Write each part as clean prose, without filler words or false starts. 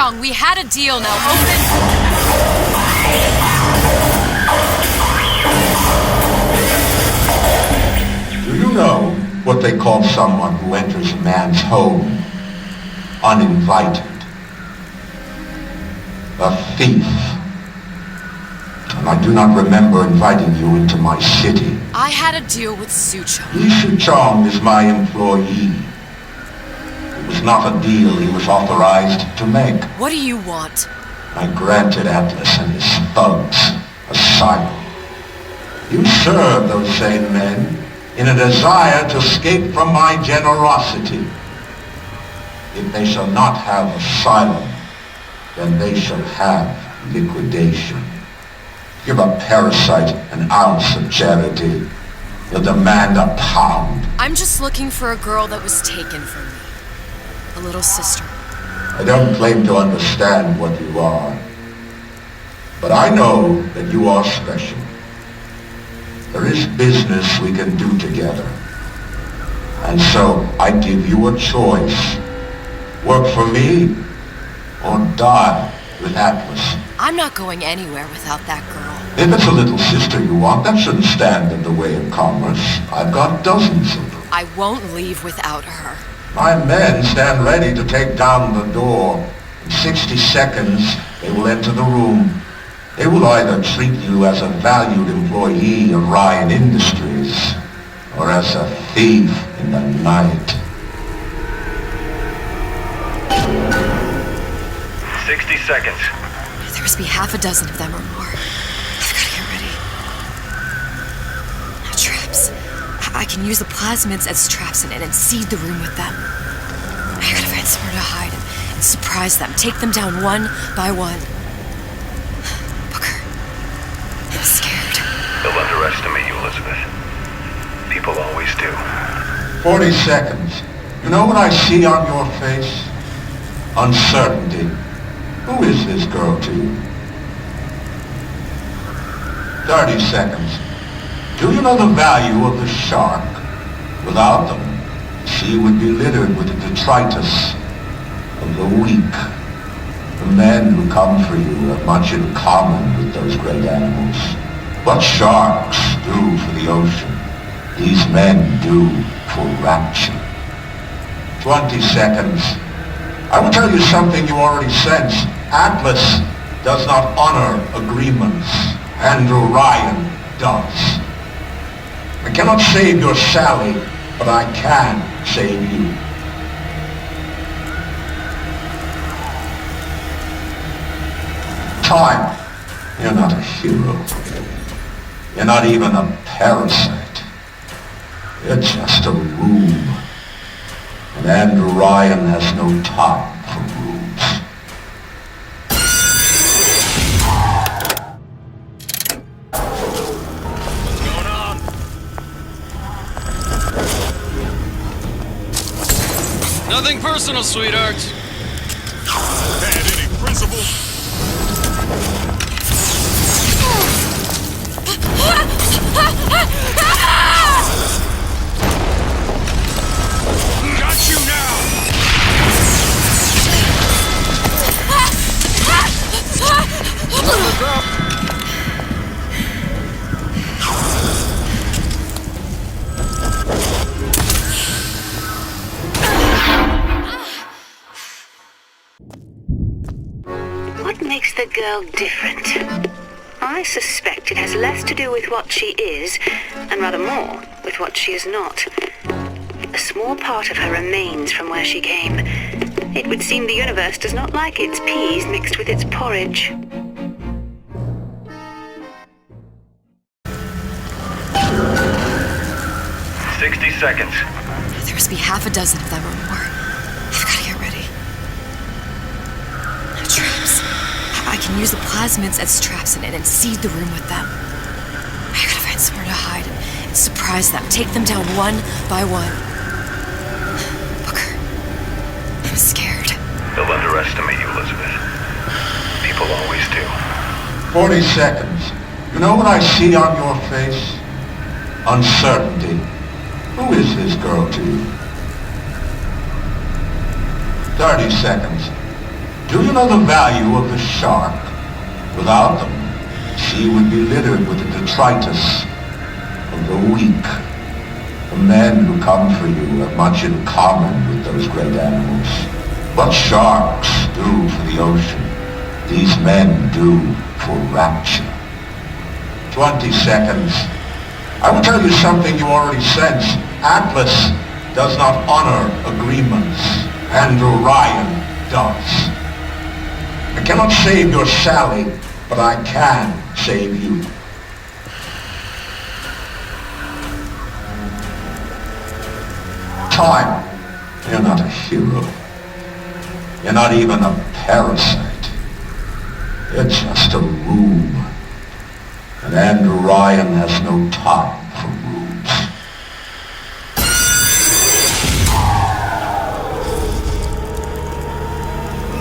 Chong, we had a deal, now open... Do you know what they call someone who enters a man's home uninvited? A thief. And I do not remember inviting you into my city. I had a deal with Sucho. Chong is my employee. It was not a deal he was authorized to make. What do you want? I granted Atlas and his thugs asylum. You serve those same men in a desire to escape from my generosity. If they shall not have asylum, then they shall have liquidation. Give a parasite an ounce of charity. You'll demand a pound. I'm just looking for a girl that was taken from me. A little sister. I don't claim to understand what you are, but I know that you are special. There is business we can do together. And so I give you a choice. Work for me or die with Atlas. I'm not going anywhere without that girl. If it's a little sister you want, that shouldn't stand in the way of commerce. I've got dozens of them. I won't leave without her. My men stand ready to take down the door. In 60 seconds, they will enter the room. They will either treat you as a valued employee of Ryan Industries, or as a thief in the night. 60 seconds. There must be half a dozen of them or more. I've got to get ready. Now traps. I can use the plasmids as traps and seed the room with them. I gotta find somewhere to hide and surprise them. Take them down one by one. Booker. I'm scared. They'll underestimate you, Elizabeth. People always do. 40 seconds. You know what I see on your face? Uncertainty. Who is this girl to you? 30 seconds. Do you know the value of the shark? Without them, the sea would be littered with the detritus of the weak. The men who come for you have much in common with those great animals. What sharks do for the ocean, these men do for rapture. 20 seconds. I will tell you something you already sense. Atlas does not honor agreements. Andrew Ryan does. I cannot save your Sally, but I can save you. Time. You're not a hero. You're not even a parasite. You're just a room. And Andrew Ryan has no time for rooms. What's going on? Nothing personal, sweetheart. Had any principle? Got you now! Look up! What makes the girl different? I suspect it has less to do with what she is, and rather more with what she is not. A small part of her remains from where she came. It would seem the universe does not like its peas mixed with its porridge. "60 seconds. There must be half a dozen of them or more. I've got to get ready. Now traps. I can use the plasmids as traps and seed the room with them. I gotta find somewhere to hide and surprise them. Take them down one by one. Booker. I'm scared. They'll underestimate you, Elizabeth. People always do. 40 seconds. You know what I see on your face? Uncertainty. Who is this girl to you? 30 seconds. Do you know the value of the shark? Without them, the sea would be littered with the detritus of the weak. The men who come for you have much in common with those great animals. What sharks do for the ocean, these men do for rapture. 20 seconds. I will tell you something you already sense. Atlas does not honor agreements, and Orion does. I cannot save your Sally, but I can save you. Time. You're not a hero. You're not even a parasite. You're just a room. And Orion has no time for rooms.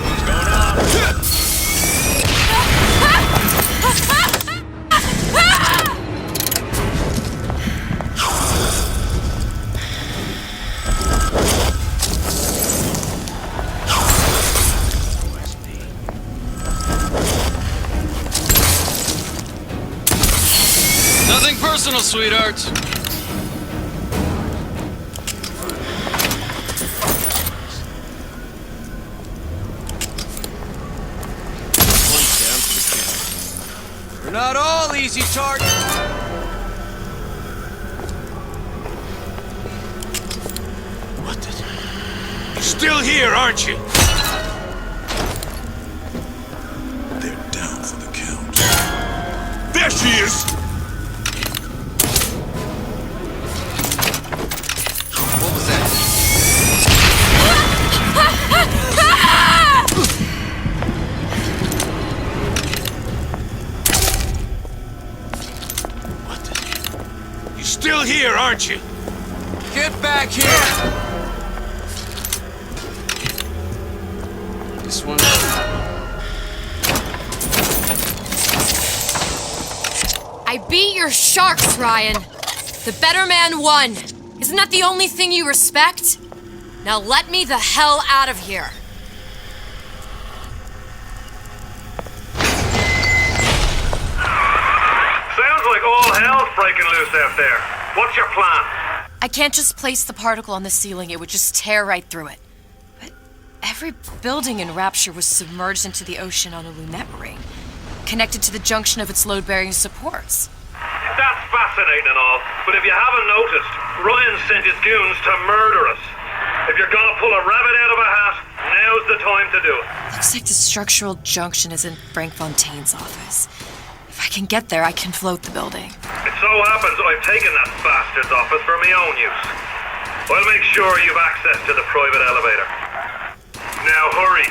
What's going on? Nothing personal, sweethearts. We're not all easy targets. What the... You're still here, aren't you? They're down for the count. There she is! What was that? What the... You're still here, aren't you? Get back here! This one. I beat your sharks, Ryan. The better man won. Isn't that the only thing you respect? Now let me the hell out of here. Sounds like all hell's breaking loose out there. What's your plan? I can't just place the particle on the ceiling. It would just tear right through it. But every building in Rapture was submerged into the ocean on a lunette ring, connected to the junction of its load-bearing supports. That's fascinating and all, but if you haven't noticed, Ryan sent his goons to murder us. If you're gonna pull a rabbit out of a hat, now's the time to do it. Looks like the structural junction is in Frank Fontaine's office. If I can get there, I can float the building. It so happens I've taken that bastard's office for my own use. I'll make sure you've access to the private elevator. Now hurry.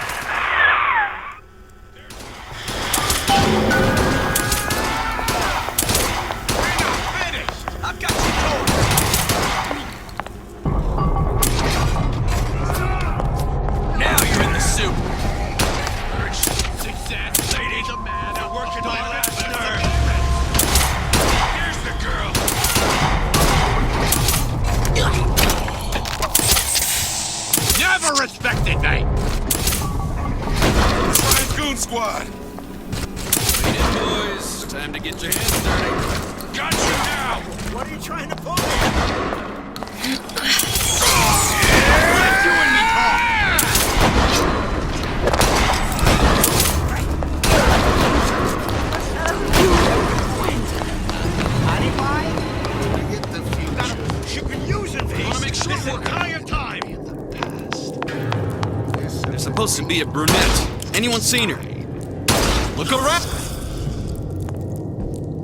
I've got you covered. Now you're in the soup. Success, lady. The man that worked at my last nerve. Here's the girl. Never respected me. Ryan's Goon Squad. Wait it, boys. Time to get your hands dirty. Got you now. What are you trying to pull? Quit doing me, Tom. You can use it, Pete. Wanna make sure This entire time. There's supposed to be a brunette. Anyone seen her? Look around!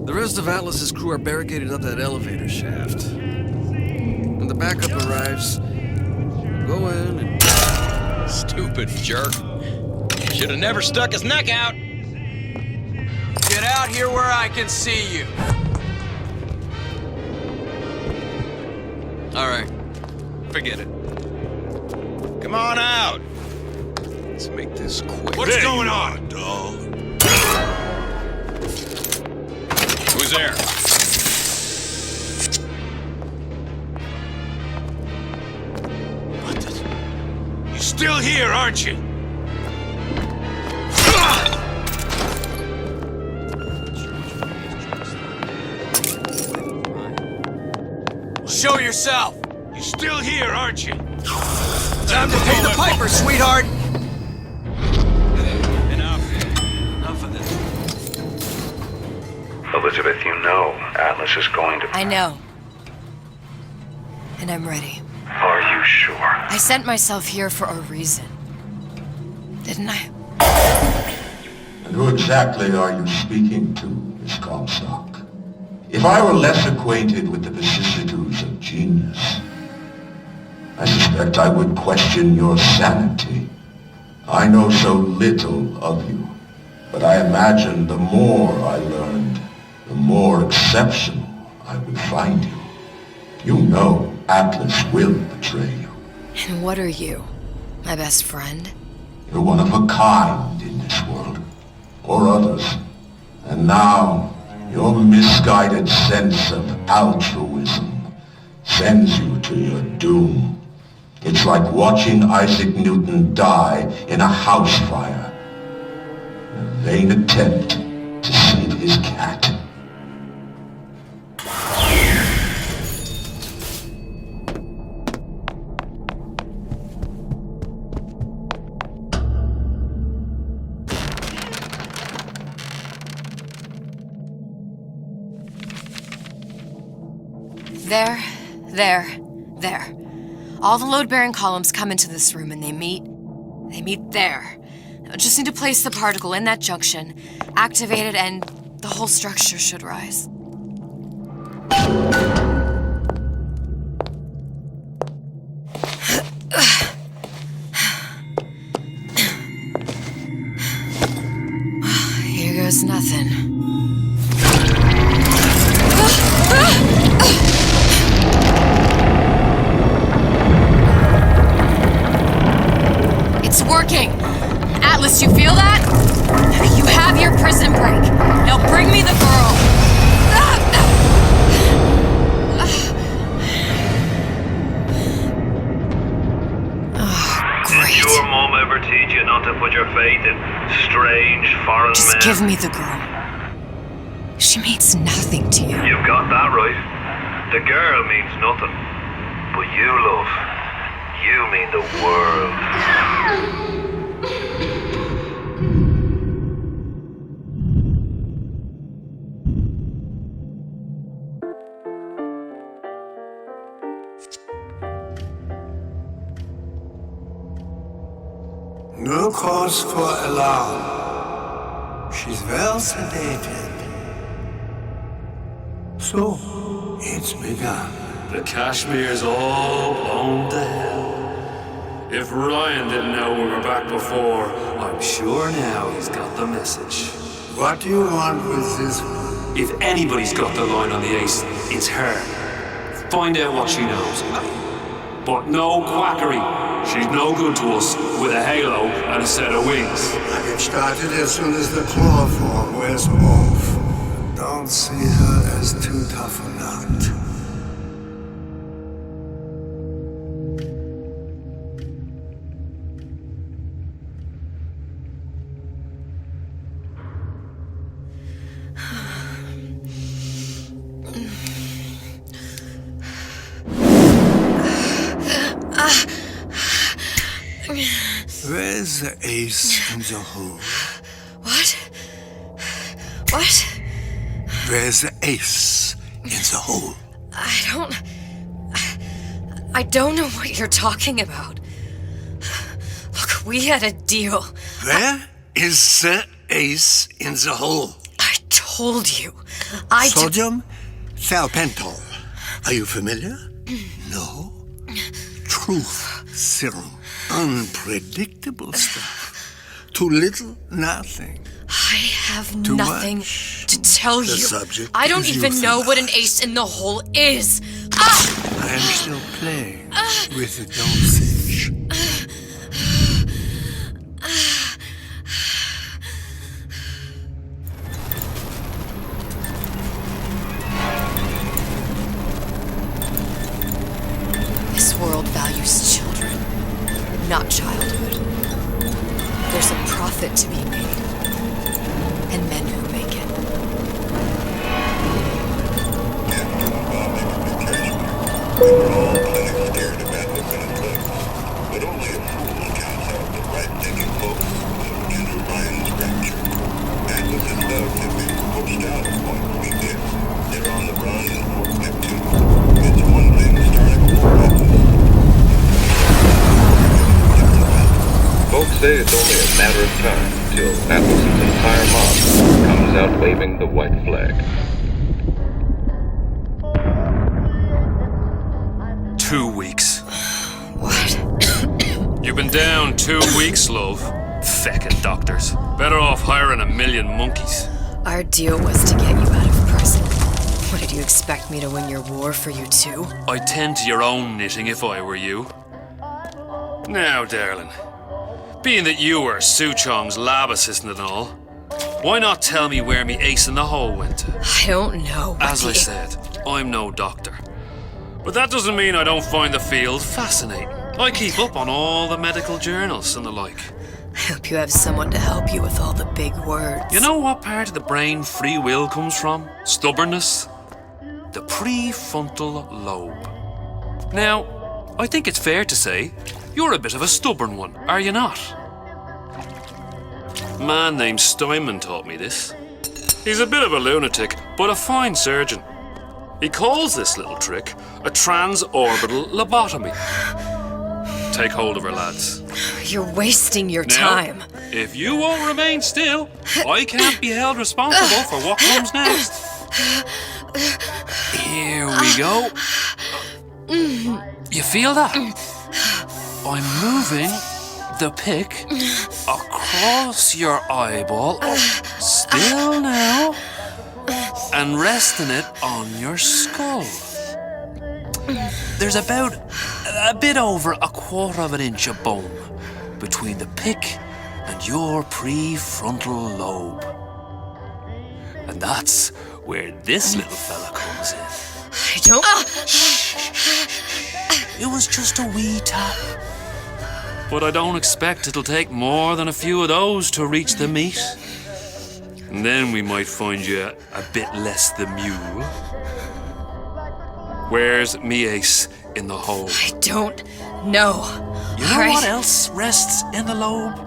The rest of Atlas's crew are barricaded up that elevator shaft. When the backup arrives, go in and... Stupid jerk. Should have never stuck his neck out. Get out here where I can see you. All right. Forget it. Come on out. Let's make this quick. What's going on, dog? Who's there? What the... You're still here, aren't you? Show yourself! You're still here, aren't you? Time to pay the piper, sweetheart! Enough of this. Elizabeth, you know Atlas is going to... I know. And I'm ready. Are you sure? I sent myself here for a reason. Didn't I? And who exactly are you speaking to, Miss Comstock? If I were less acquainted with the vicissitudes of genius, I suspect I would question your sanity. I know so little of you, but I imagine the more I learned, the more exceptional I would find you. You know Atlas will betray you. And what are you? My best friend? You're one of a kind in this world, or others. And now, your misguided sense of altruism sends you to your doom. It's like watching Isaac Newton die in a house fire, in a vain attempt to save his cat. There. All the load-bearing columns come into this room and they meet there. I just need to place the particle in that junction, activate it, and the whole structure should rise. Here goes nothing. It's working! Atlas, you feel that? You have your prison break. Now bring me the girl. Oh, great. Did your mom ever teach you not to put your faith in strange foreign men? Just give me the girl. She means nothing to you. You've got that right. The girl means nothing. But you, love, you mean the world. No cause for alarm. She's well sedated. So, it's begun. The Kashmir's all blown to hell. If Ryan didn't know we were back before, I'm sure now he's got the message. What do you want with this one? If anybody's got the line on the ace, it's her. Find out what she knows. But no quackery. She's no good to us with a halo and a set of wings. I get started as soon as the chloroform wears off. Don't see her as too tough a nut. Where's the ace in the hole? What? What? Where's the ace in the hole? I don't know what you're talking about. Look, we had a deal. Where is the ace in the hole? I told you. Sodium thiopental. Are you familiar? No? Truth serum. Unpredictable stuff. Too little, nothing. I have Too nothing much. to tell you. Subject I don't is even know what an euthanized. ace in the hole is. Ah! I am still playing with the dosage. This world values children, not childhood. There's a profit to be made, and men who make it. We were all plenty scared of Atlas and his bugs, but only a fool counts out the breathtaking boast of Andrew Ryan's rapture. Atlas and bugs have been pushed out of what we did. They're on the run in Fort Neptune. It's one thing starting a war, Atlas. Folks say it's only a matter of time till Atlas's entire mob comes out waving the white flag. 2 weeks. What? You've been down 2 weeks, love. Feckin' doctors. Better off hiring 1,000,000 monkeys. Our deal was to get you out of prison. What, did you expect me to win your war for you too? I'd tend to your own knitting if I were you. Now, darling, being that you were Su Chong's lab assistant and all, why not tell me where me ace in the hole went to? I don't know. As I said, I'm no doctor. But that doesn't mean I don't find the field fascinating. I keep up on all the medical journals and the like. I hope you have someone to help you with all the big words. You know what part of the brain free will comes from? Stubbornness? The prefrontal lobe. Now, I think it's fair to say you're a bit of a stubborn one, are you not? A man named Steinman taught me this. He's a bit of a lunatic, but a fine surgeon. He calls this little trick a transorbital lobotomy. Take hold of her, lads. You're wasting your Now, time. if you won't remain still, I can't be held responsible for what comes next. Here we go. You feel that? I'm moving the pick across your eyeball. Oh, still now. And resting it on your skull. There's about a bit over 1/4 of an inch of bone between the pick and your prefrontal lobe. And that's where this little fella comes in. I don't... It was just a wee tap. But I don't expect it'll take more than a few of those to reach the meat. And then we might find you a bit less the mule. Where's me ace in the hole? I don't know. You know what else rests in the lobe?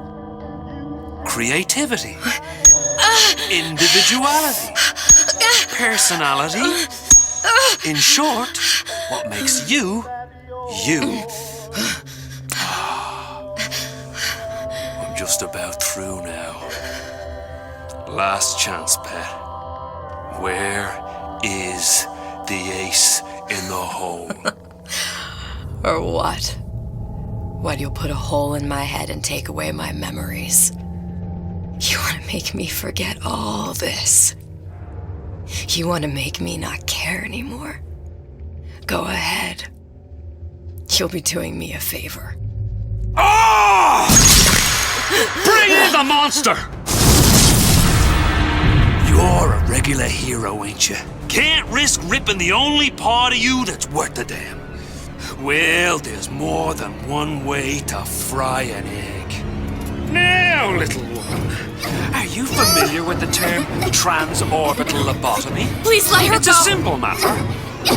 Creativity. Individuality. Personality. In short, what makes you, you. I'm just about through now. Last chance, pet. Where is the ace in the hole? Or what? What, you'll put a hole in my head and take away my memories? You want to make me forget all this? You want to make me not care anymore? Go ahead. You'll be doing me a favor. Ah! Bring in the monster! You're a regular hero, ain't you? Can't risk ripping the only part of you that's worth a damn. Well, there's more than one way to fry an egg. Now, little woman, are you familiar with the term transorbital lobotomy? Please let her It's go. a simple matter.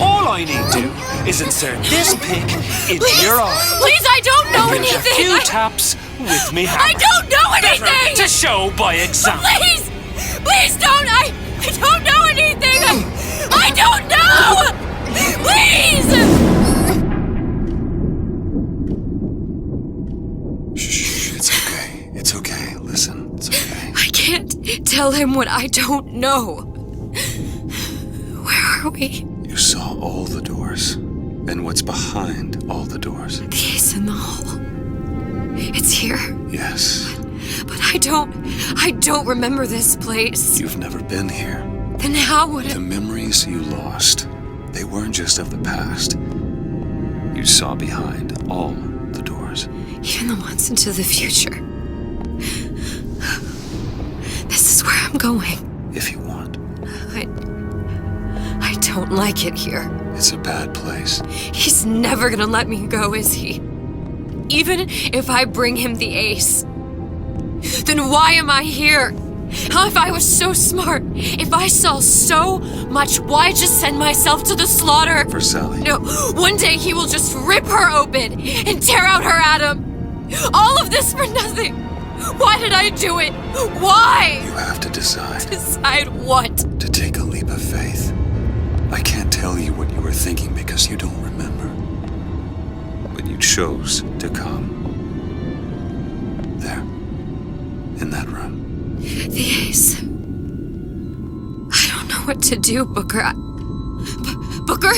All I need to is insert this pick into your eye. Please, I don't know Give anything. a few taps with me hammer. I don't know Better anything. to show by example. Please! Please don't! I don't know anything! I don't know! Please! Shh, it's okay. It's okay. Listen, it's okay. I can't tell him what I don't know. Where are we? You saw all the doors. And what's behind all the doors? The ace in the hole. It's here. Yes. But I don't remember this place. You've never been here. Then how would it... The memories you lost, they weren't just of the past. You saw behind all the doors. Even the ones into the future. This is where I'm going. If you want. I don't like it here. It's a bad place. He's never gonna let me go, is he? Even if I bring him the ace. Then why am I here? How if I was so smart? If I saw so much, why just send myself to the slaughter? For Sally. No, one day he will just rip her open and tear out her atom. All of this for nothing. Why did I do it? Why? You have to decide. Decide what? To take a leap of faith. I can't tell you what you were thinking because you don't remember. But you chose to come. There. In that room. The ace. I don't know what to do, Booker. Booker?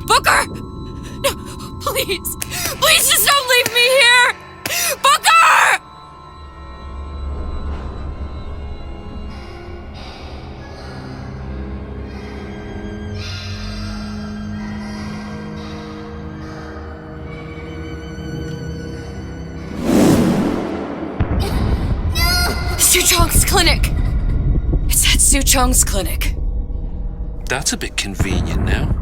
Booker! No, please. Please just don't leave me here! Booker! Suchong's clinic! It's at Suchong's clinic. That's a bit convenient now.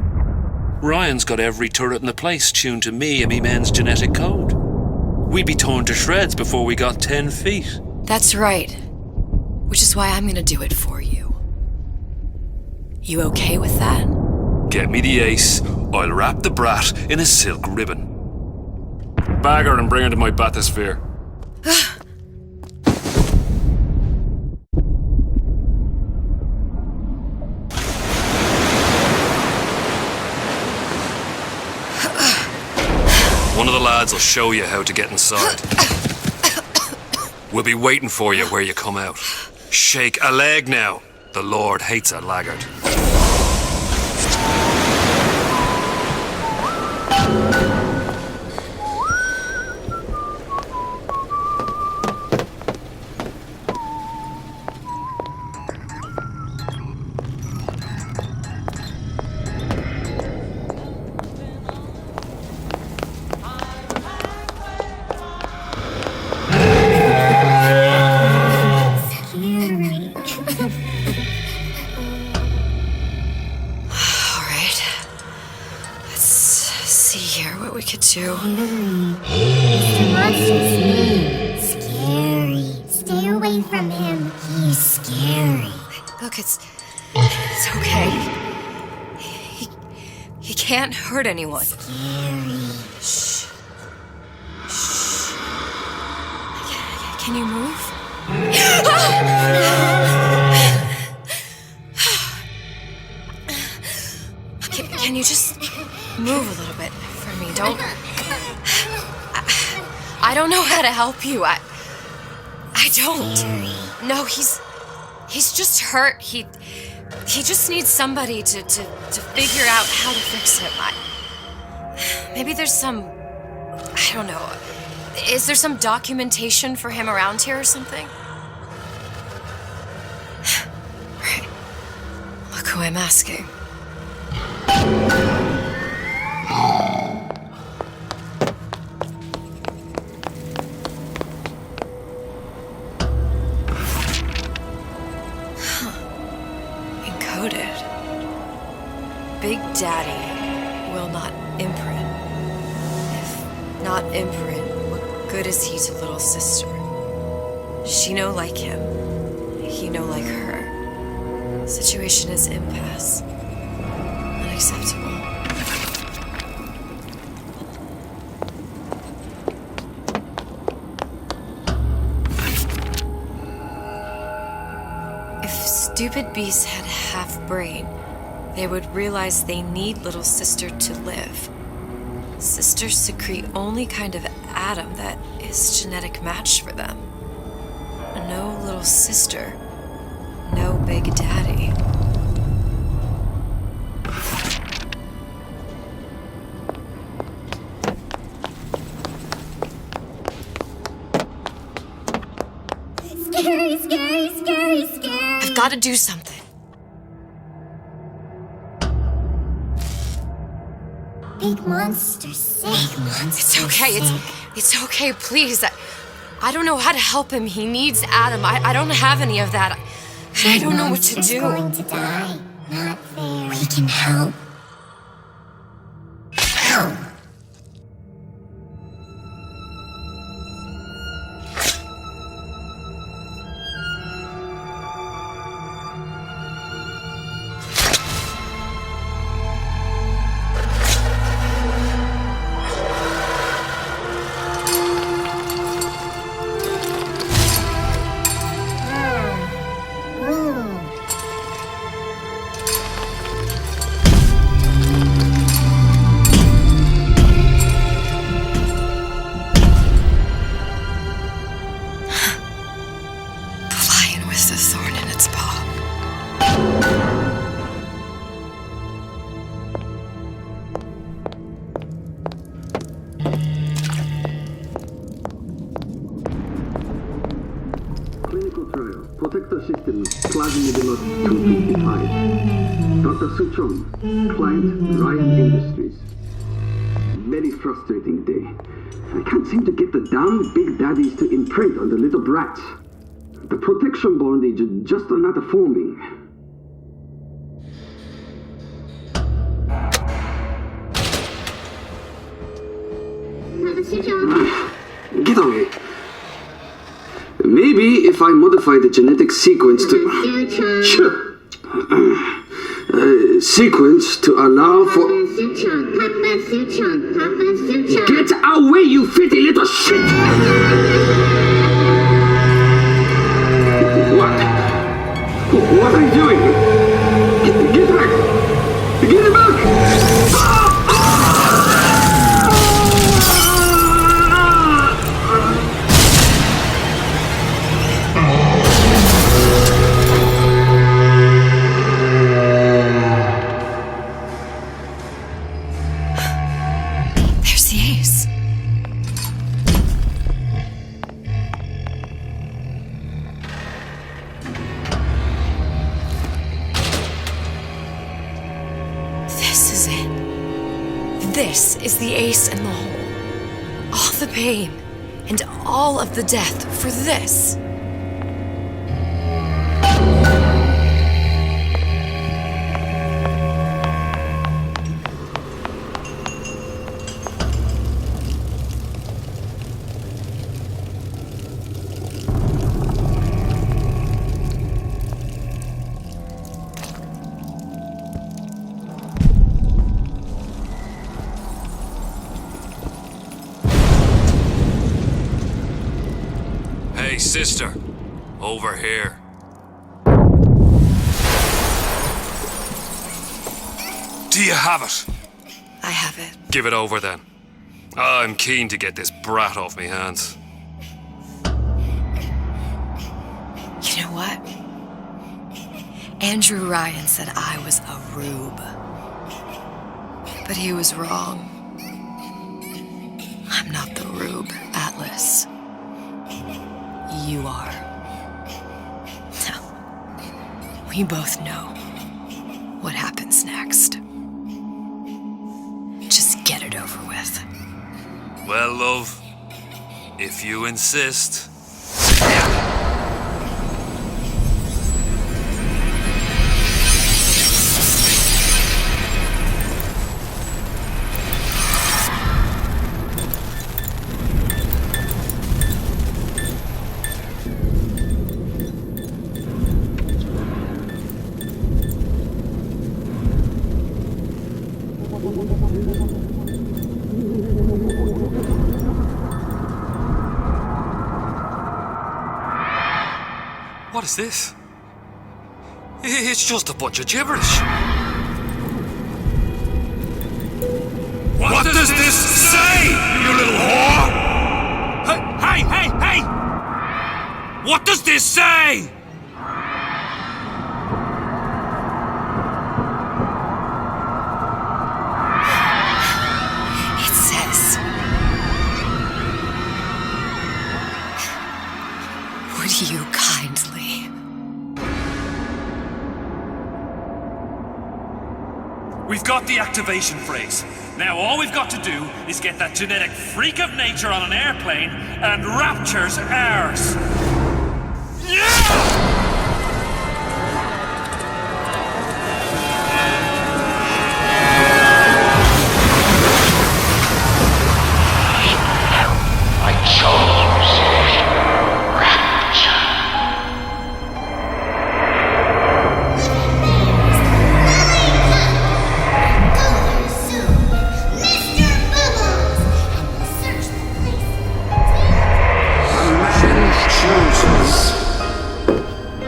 Ryan's got every turret in the place tuned to me and me men's genetic code. We'd be torn to shreds before we got 10 feet. That's right. Which is why I'm gonna do it for you. You okay with that? Get me the ace, I'll wrap the brat in a silk ribbon. Bag her and bring her to my bathysphere. One of the lads will show you how to get inside. We'll be waiting for you where you come out. Shake a leg now. The Lord hates a laggard. Mr. Monster's mean. Scary. Stay away from him. He's scary. Look, it's okay. He can't hurt anyone. Scary. Shh. Shh. Can you move? Can you just move a little bit for me? Don't... I don't know how to help you. I don't. No, he's just hurt. He just needs somebody to figure out how to fix him. Maybe there's some... I don't know. Is there some documentation for him around here or something? Right. Look who I'm asking. Encoded. Big Daddy will not imprint. If not imprint, what good is he to little sister? She no like him. He no like her. Situation is impasse. Unacceptable. If stupid beasts had half brain, they would realize they need little sister to live. Sisters secrete only kind of atom that is genetic match for them. No little sister, no Big Daddy. Scary, scary, scary, scary. I've got to do something. Big monster sick. Big monster It's okay. It's okay, please. I don't know how to help him. He needs Adam. I don't have any of that. I don't know what to do. Going to die. Not fair. We can help. Help. system, plasma level 255. Dr. Suchong, client Ryan Industries. Very frustrating day. I can't seem to get the damn big daddies to imprint on the little brats. The protection bondage is just not forming. Get away. Maybe if I modify the genetic sequence to... sequence to allow for... Get away, you fitty little shit! What? What are you doing? Get back! Get back! There's the ace. This is it. This is the ace in the hole. All the pain and all of the death for this. Hey, sister. Over here. Do you have it? I have it. Give it over then. I'm keen to get this brat off me hands. You know what? Andrew Ryan said I was a rube. But he was wrong. I'm not the rube, Atlas. You are. Now, we both know what happens next. Just get it over with. Well, love, if you insist. What is this? It's just a bunch of gibberish. What does this say, you little whore? Hey, hey, hey! What does this say? It says... Would you kindly... We've got the activation phrase. Now all we've got to do is get that genetic freak of nature on an airplane and Rapture's ours. Yeah!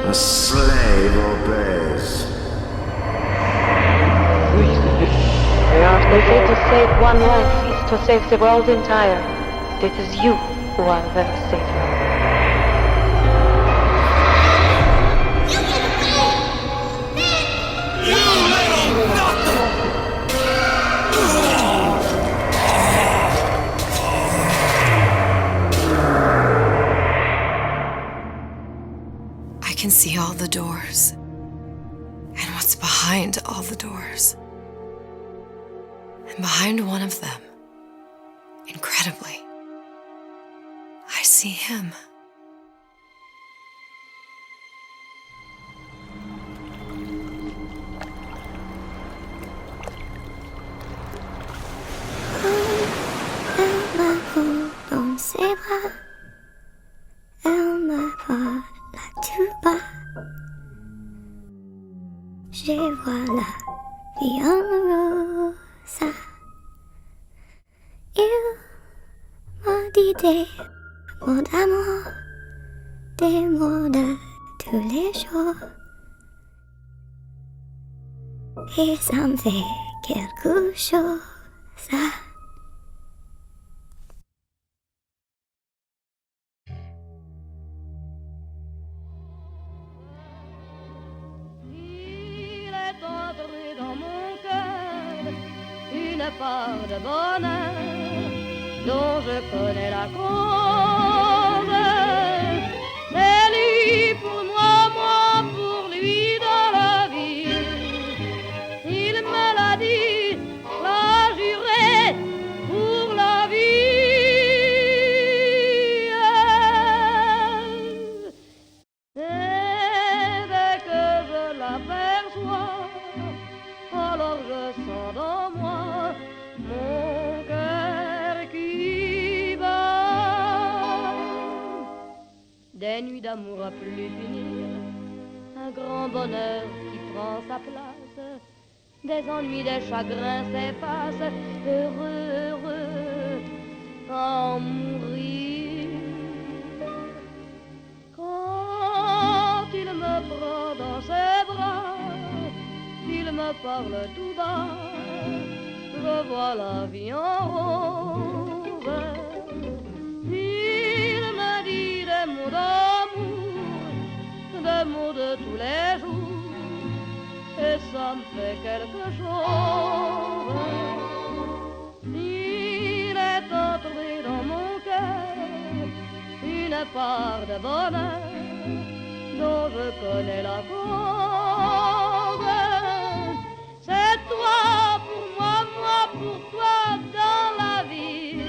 A slave obeys. They say to save one life is to save the world entire. It is you who are the savior. I can see all the doors. And what's behind all the doors. And behind one of them, incredibly, I see him. Elle m'a pris dans ses bras, elle me voilà tout bas. Je vois la vie en rose. Il m'a dit des mots d'amour, des mots de tous les jours. Et ça me fait quelque chose. Il est entré dans mon cœur une part de bonheur dont je connais la cause. C'est lui pour moi, moi pour lui dans la vie. Il me l'a dit, l'a juré pour la vie. Et dès que je l'aperçois, alors je sens dans moi mon cœur qui bat. Des nuits d'amour à plus finir, un grand bonheur qui prend sa place, des ennuis, des chagrins s'effacent, heureux, heureux, à en mourir. Quand il me prend dans ses bras, il me parle tout bas, je vois la vie en rose. Il me dit des mots d'amour, des mots de tous les jours, et ça me fait quelque chose. Il est entré dans mon cœur une part de bonheur dont je connais la cause. C'est toi pour moi, moi pour toi dans la vie.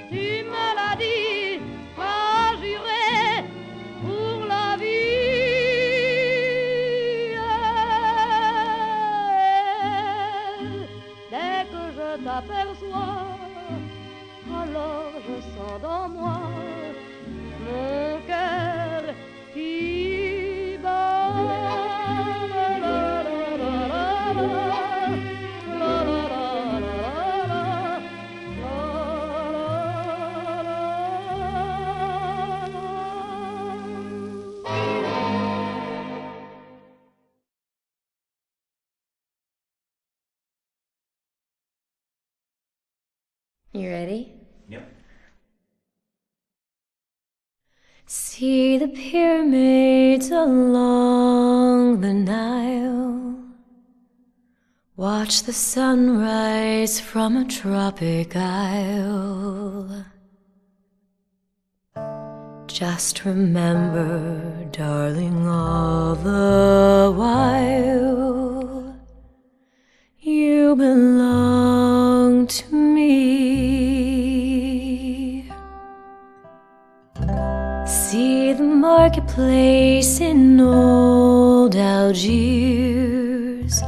Tu me l'as dit, m'as juré pour la vie. Dès que je t'aperçois, alors je sens dans moi mon cœur qui bat. You ready? Yep. See the pyramids along the Nile. Watch the sunrise from a tropic isle. Just remember, darling, all the while you belong to me. See the marketplace in old Algiers.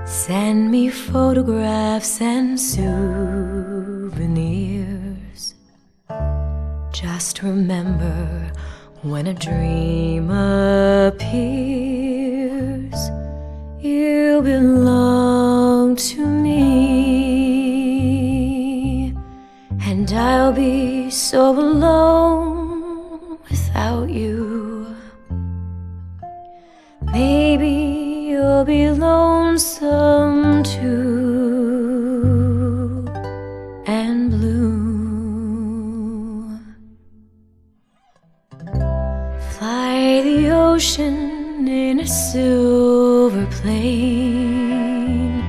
Send me photographs and souvenirs. Just remember, when a dream appears, you belong to me. And I'll be so alone without you. Maybe you'll be lonesome too, and blue. Fly the ocean in a silver plane.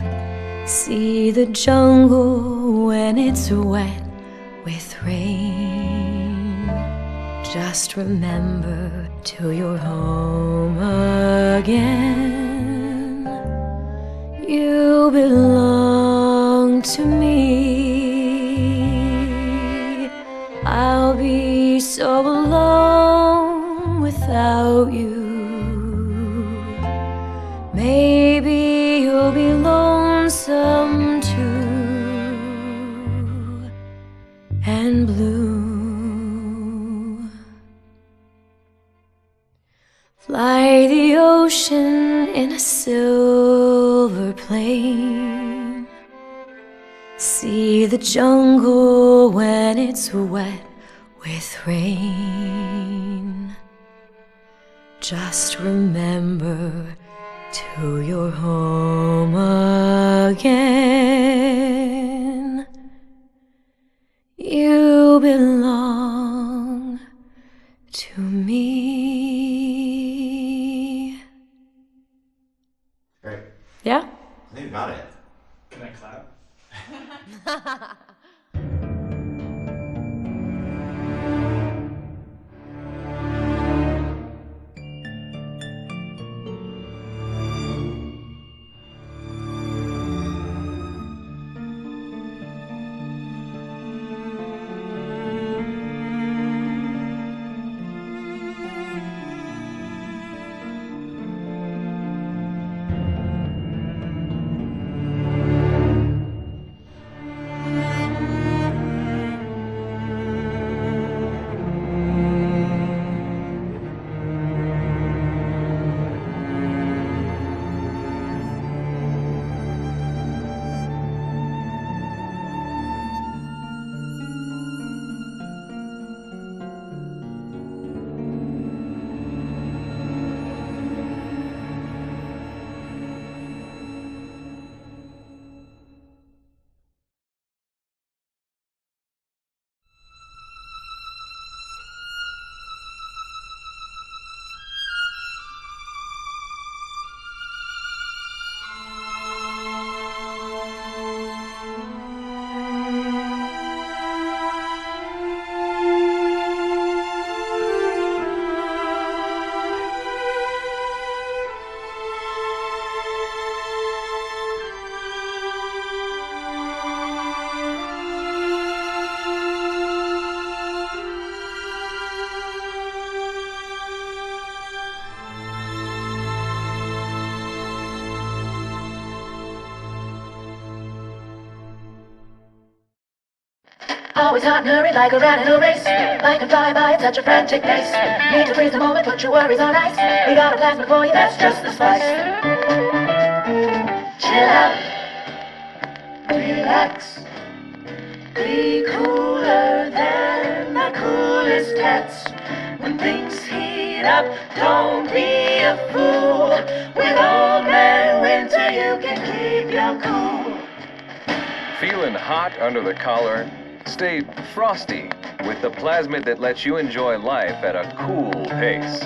See the jungle when it's wet with rain. Just Just remember till you're home again, you belong to me. I'll be so alone without you. Maybe you'll be lonesome too, and blue. Fly the ocean in a silver plane. See the jungle when it's wet with rain. Just remember till you're home again, you belong to me. Great. Yeah? I think we got it. Can I clap? Always hot and hurried like a rat in a race. Life can fly by at such a frantic pace. Need to freeze the moment, put your worries on ice. We got a plasma for you, that's just the spice. Chill out, relax. Be cooler than the coolest cats. When things heat up, don't be a fool. With Old Man Winter, you can keep your cool. Feeling hot under the collar? Stay frosty with the plasmid that lets you enjoy life at a cool pace.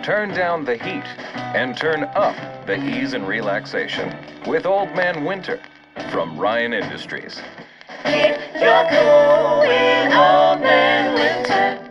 Turn down the heat and turn up the ease and relaxation with Old Man Winter from Ryan Industries. Keep your cool with Old Man Winter.